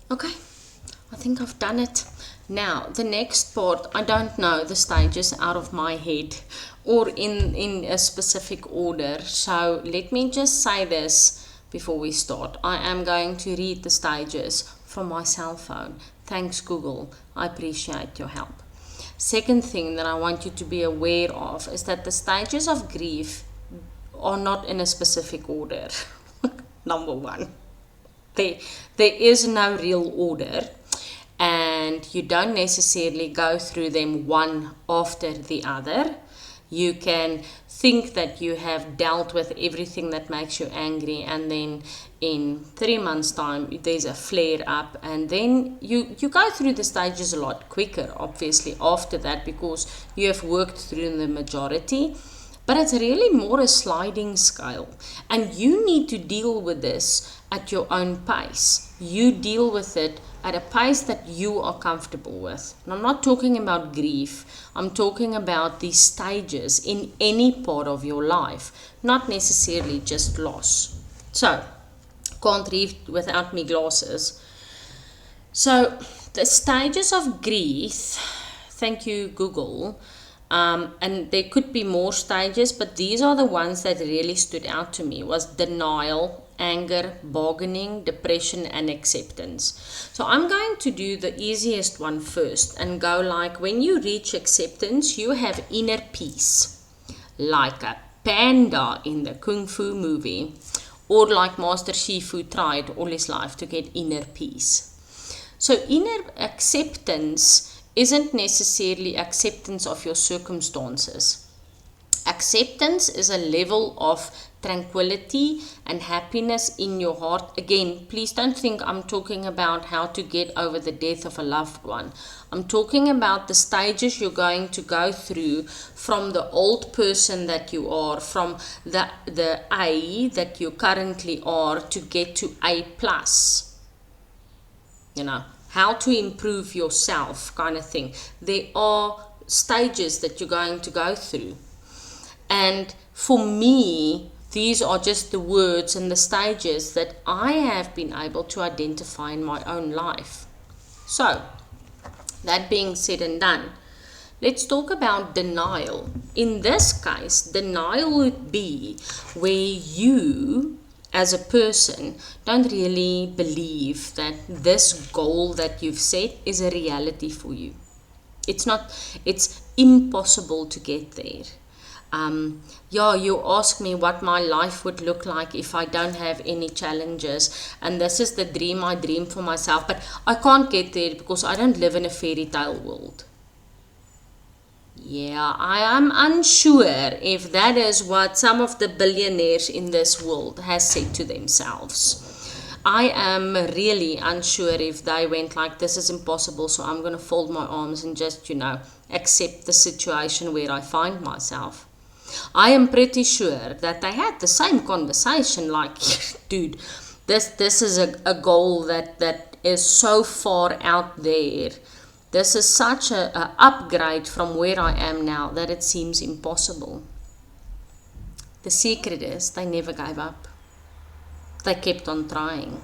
Okay, I think I've done it. Now, the next part, I don't know the stages out of my head or in a specific order. So let me just say this before we start. I am going to read the stages from my cell phone. Thanks, Google. I appreciate your help. Second thing that I want you to be aware of is that the stages of grief are not in a specific order. Number one, there, there is no real order, and you don't necessarily go through them one after the other. You can think that you have dealt with everything that makes you angry, and then in 3 months time there's a flare up, and then you go through the stages a lot quicker obviously after that, because you have worked through the majority. But it's really more a sliding scale, and you need to deal with this at your own pace. You deal with it at a pace that you are comfortable with. And I'm not talking about grief, I'm talking about these stages in any part of your life, not necessarily just loss. So, can't read without me glasses. So, the stages of grief, thank you, Google. And there could be more stages, but these are the ones that really stood out to me: was denial, anger, bargaining, depression, and acceptance. So I'm going to do the easiest one first and go like, when you reach acceptance, you have inner peace, like a panda in the Kung Fu movie, or like Master Shifu tried all his life to get inner peace. So inner acceptance isn't necessarily acceptance of your circumstances. Acceptance is a level of tranquility and happiness in your heart. Again, please don't think I'm talking about how to get over the death of a loved one. I'm talking about the stages you're going to go through from the old person that you are, from the A that you currently are, to get to A plus. How to improve yourself, kind of thing. There are stages that you're going to go through. And for me, these are just the words and the stages that I have been able to identify in my own life. So, that being said and done, let's talk about denial. In this case, denial would be where you, as a person, don't really believe that this goal that you've set is a reality for you. It's impossible to get there. You ask me what my life would look like if I don't have any challenges, and this is the dream I dream for myself, but I can't get there because I don't live in a fairy tale world. Yeah, I am unsure if that is what some of the billionaires in this world has said to themselves. I am really unsure if they went like, this is impossible, so I'm going to fold my arms and just, accept the situation where I find myself. I am pretty sure that they had the same conversation like, dude, this is a goal that is so far out there. This is such a upgrade from where I am now that it seems impossible. The secret is they never gave up. They kept on trying.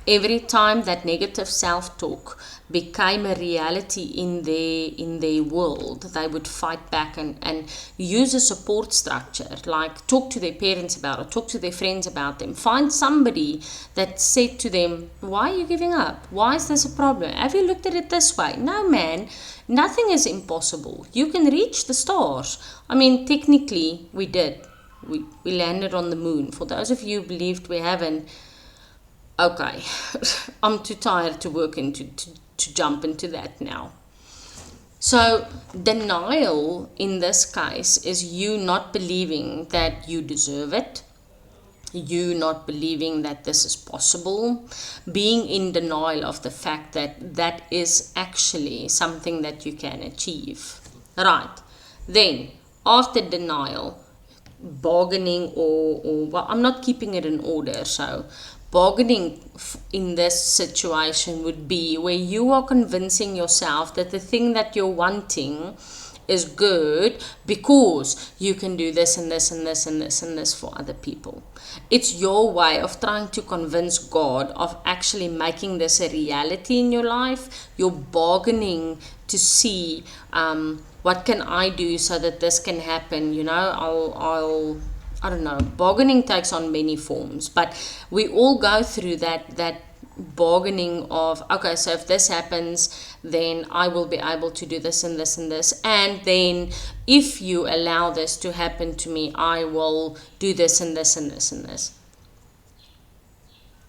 Every time that negative self-talk became a reality in their world, they would fight back and use a support structure, like talk to their parents about it, talk to their friends about them, find somebody that said to them, why are you giving up? Why is this a problem? Have you looked at it this way? No, man, nothing is impossible. You can reach the stars. I mean, technically we did. We landed on the moon. For those of you who believed we haven't, okay, I'm too tired to work into to jump into that now. So denial in this case is you not believing that you deserve it, you not believing that this is possible, being in denial of the fact that that is actually something that you can achieve. Right, then after denial, bargaining or well, I'm not keeping it in order, so bargaining in this situation would be where you are convincing yourself that the thing that you're wanting is good because you can do this and this and this and this and this for other people. It's your way of trying to convince God of actually making this a reality in your life. You're bargaining to see, what can I do so that this can happen? I don't know, bargaining takes on many forms, but we all go through that bargaining of, okay, so if this happens, then I will be able to do this and this and this, and then if you allow this to happen to me, I will do this and this and this and this.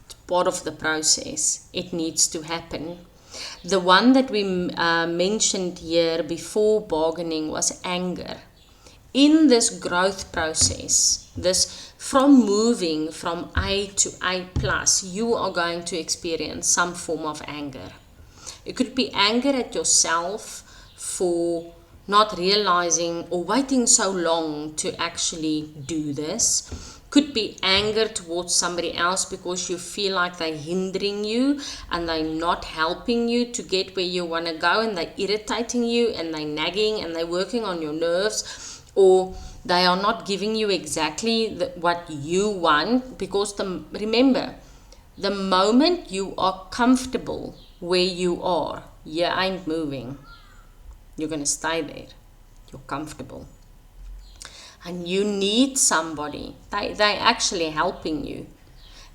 It's part of the process. It needs to happen. The one that we mentioned here before bargaining was anger. In this growth process, this from moving from A to A plus, you are going to experience some form of anger. It could be anger at yourself for not realizing or waiting so long to actually do this. Could be anger towards somebody else because you feel like they're hindering you and they're not helping you to get where you want to go, and they're irritating you and they're nagging and they're working on your nerves, or they are not giving you exactly what you want. Because remember, the moment you are comfortable where you are, you ain't moving. You're going to stay there. You're comfortable. And you need somebody. They're actually helping you.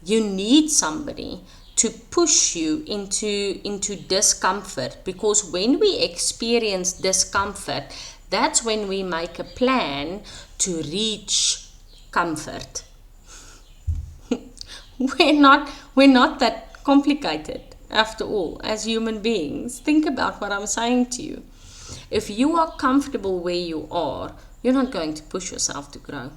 You need somebody to push you into discomfort, because when we experience discomfort, that's when we make a plan to reach comfort. We're not that complicated after all as human beings. Think about what I'm saying to you. If you are comfortable where you are, you're not going to push yourself to grow.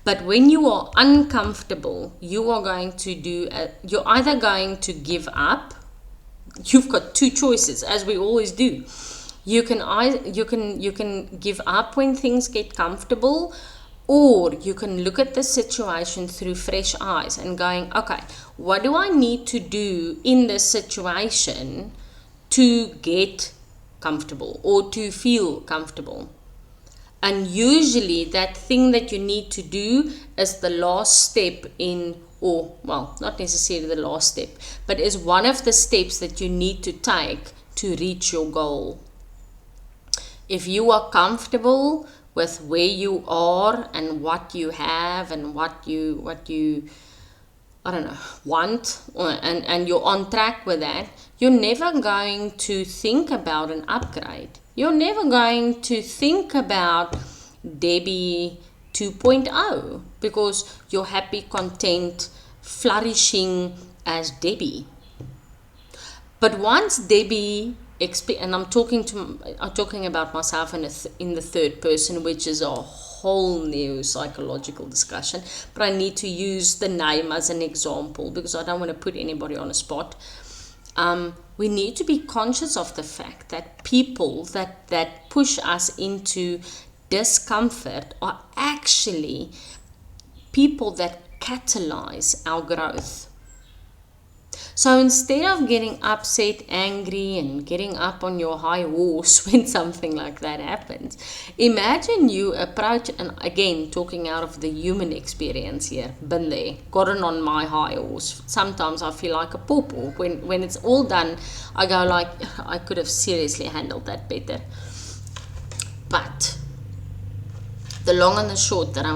But when you are uncomfortable, you are going to you're either going to give up. You've got two choices, as we always do. You can give up when things get comfortable, or you can look at the situation through fresh eyes and going, okay, what do I need to do in this situation to get comfortable or to feel comfortable? And usually that thing that you need to do is the last step not necessarily the last step, but is one of the steps that you need to take to reach your goal. If you are comfortable with where you are and what you have and what you I don't know, want, and you're on track with that, you're never going to think about an upgrade. You're never going to think about Debbie 2.0, because you're happy, content, flourishing as Debbie. But once Debbie, and I'm talking about myself in the third person, which is a whole new psychological discussion, but I need to use the name as an example because I don't want to put anybody on a spot. We need to be conscious of the fact that people that push us into discomfort are actually people that catalyze our growth. So instead of getting upset, angry, and getting up on your high horse when something like that happens, imagine you approach, and again, talking out of the human experience here, been there, gotten on my high horse. Sometimes I feel like a pawpaw. When it's all done, I go like, I could have seriously handled that better. But the long and the short that I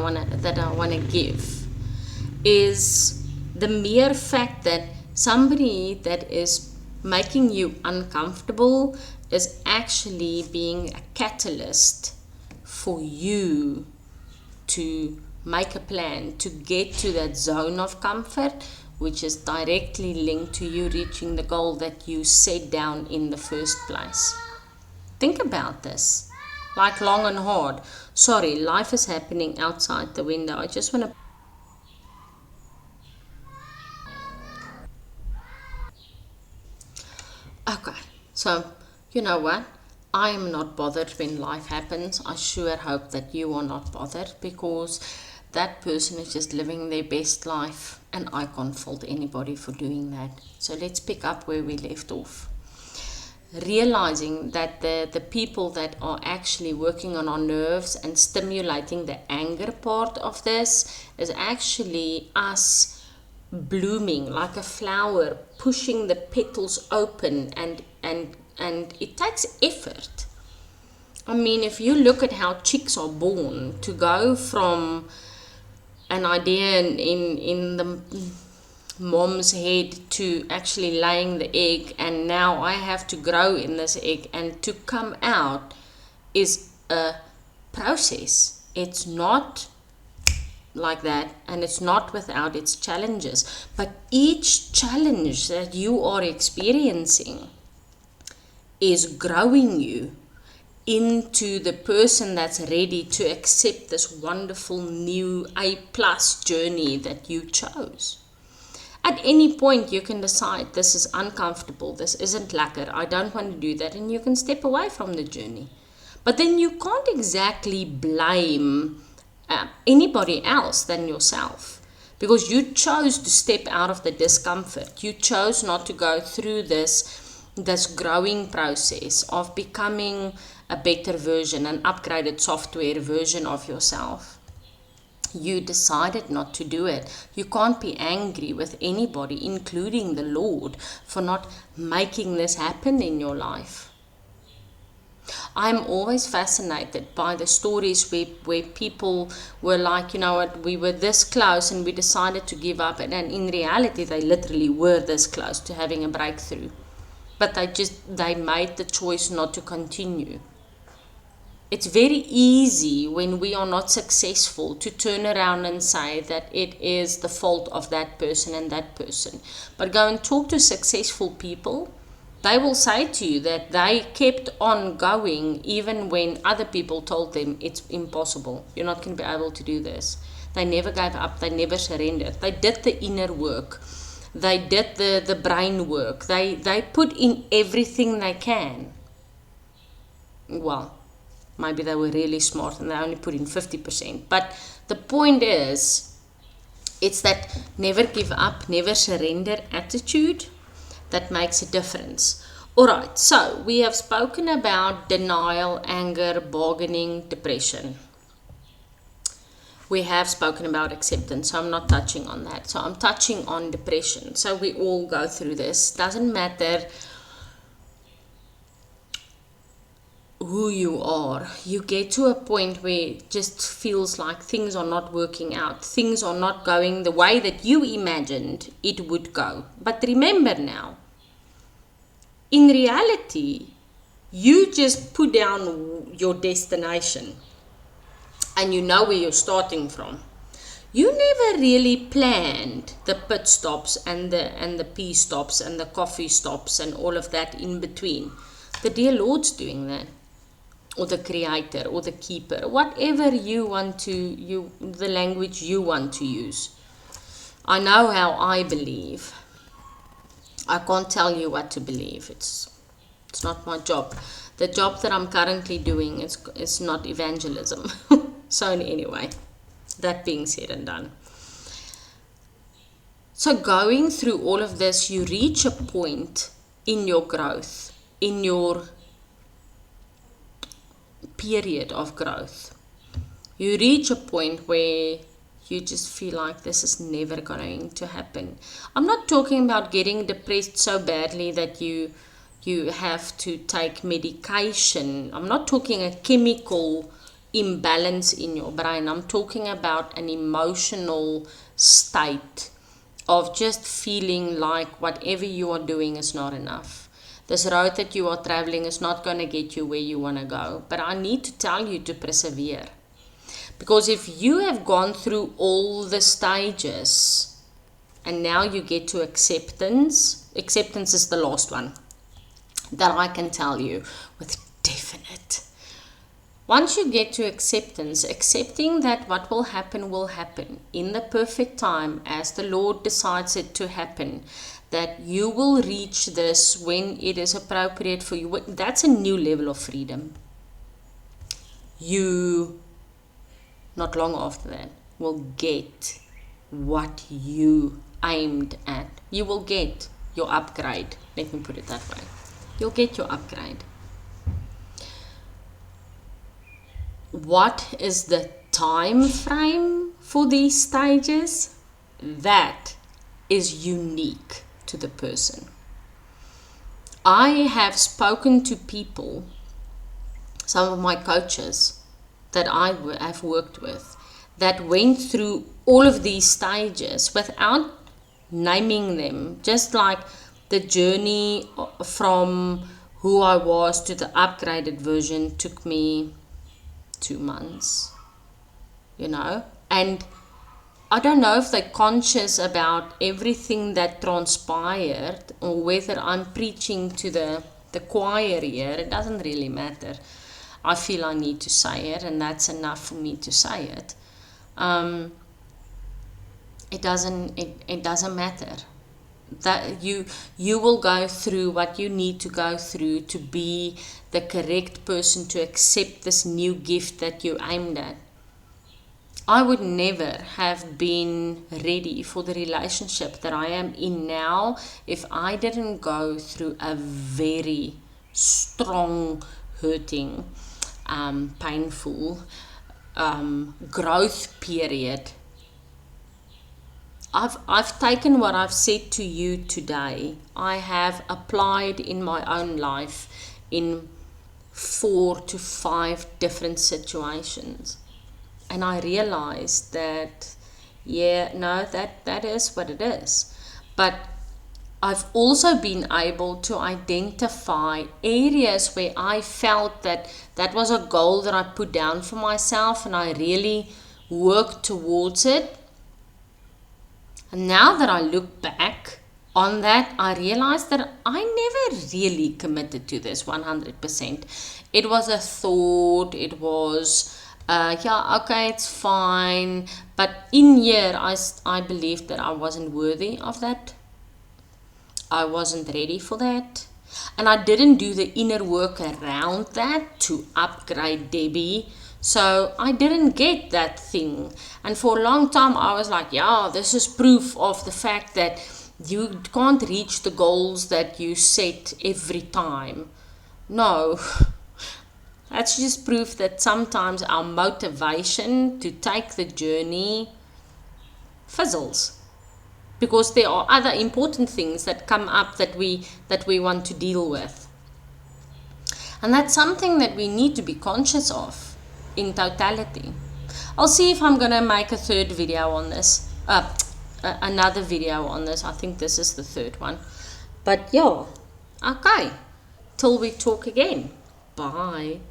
wanna give is the mere fact that somebody that is making you uncomfortable is actually being a catalyst for you to make a plan to get to that zone of comfort, which is directly linked to you reaching the goal that you set down in the first place. Think about this, like long and hard. Sorry, life is happening outside the window. I just want to Okay, so you know what? I am not bothered when life happens. I sure hope that you are not bothered, because that person is just living their best life and I can't fault anybody for doing that. So let's pick up where we left off. realizing that the people that are actually working on our nerves and stimulating the anger part of this is actually us blooming like a flower, pushing the petals open, and it takes effort. I mean, if you look at how chicks are born, to go from an idea in the mom's head to actually laying the egg, and now I have to grow in this egg, and to come out is a process. It's not like that, and it's not without its challenges, but each challenge that you are experiencing is growing you into the person that's ready to accept this wonderful new A+ journey that you chose. At any point, you can decide this is uncomfortable, this isn't lekker, I don't want to do that, and you can step away from the journey. But then you can't exactly blame anybody else than yourself, because you chose to step out of the discomfort. You chose not to go through this growing process of becoming a better version, an upgraded software version of yourself. You decided not to do it. You can't be angry with anybody, including the Lord, for not making this happen in your life. I'm always fascinated by the stories where people were like, you know what, we were this close and we decided to give up, and in reality they literally were this close to having a breakthrough, but they made the choice not to continue. It's very easy when we are not successful to turn around and say that it is the fault of that person and that person. But go and talk to successful people. They will say to you that they kept on going even when other people told them it's impossible. You're not going to be able to do this. They never gave up. They never surrendered. They did the inner work. They did the brain work. They put in everything they can. Well, maybe they were really smart and they only put in 50%. But the point is, it's that never give up, never surrender attitude that makes a difference. Alright, so we have spoken about denial, anger, bargaining, depression. We have spoken about acceptance, so I'm not touching on that. So I'm touching on depression. So we all go through this. Doesn't matter who you are, you get to a point where it just feels like things are not working out, things are not going the way that you imagined it would go. But remember now, in reality, you just put down your destination and you know where you're starting from. You never really planned the pit stops and the pee stops and the coffee stops and all of that in between. The dear Lord's doing that, or the creator, or the keeper, whatever you want to, the language you want to use. I know how I believe. I can't tell you what to believe. It's not my job. The job that I'm currently doing is not evangelism. So anyway, that being said and done. So going through all of this, you reach a point in your growth, in your period of growth. You reach a point where you just feel like this is never going to happen. I'm not talking about getting depressed so badly that you have to take medication. I'm not talking a chemical imbalance in your brain. I'm talking about an emotional state of just feeling like whatever you are doing is not enough. This road that you are traveling is not going to get you where you want to go. But I need to tell you to persevere. Because if you have gone through all the stages and now you get to acceptance is the last one that I can tell you with definite. Once you get to acceptance, accepting that what will happen in the perfect time as the Lord decides it to happen, that you will reach this when it is appropriate for you, that's a new level of freedom. You, not long after that, will get what you aimed at. You will get your upgrade, let me put it that way. you'll get your upgrade. What is the time frame for these stages? That is unique to the person. I have spoken to people, some of my coaches that I have worked with, that went through all of these stages without naming them, just like the journey from who I was to the upgraded version took me 2 months, and I don't know if they're conscious about everything that transpired or whether I'm preaching to the choir here. It doesn't really matter. I feel I need to say it, and that's enough for me to say it. It doesn't matter. That you will go through what you need to go through to be the correct person to accept this new gift that you aimed at. I would never have been ready for the relationship that I am in now if I didn't go through a very strong, hurting, painful growth period. I've taken what I've said to you today, I have applied in my own life in 4 to 5 different situations. And I realized that, that is what it is. But I've also been able to identify areas where I felt that was a goal that I put down for myself and I really worked towards it. And now that I look back on that, I realized that I never really committed to this 100%. It was a thought, it was okay, it's fine, but in here I believed that I wasn't worthy of that. I wasn't ready for that, and I didn't do the inner work around that to upgrade Debbie, so I didn't get that thing. And for a long time I was like, this is proof of the fact that you can't reach the goals that you set every time. No. That's just proof that sometimes our motivation to take the journey fizzles, because there are other important things that come up that we want to deal with. And that's something that we need to be conscious of in totality. I'll see if I'm going to make a third video on this, another video on this. I think this is the third one. But okay, till we talk again. Bye.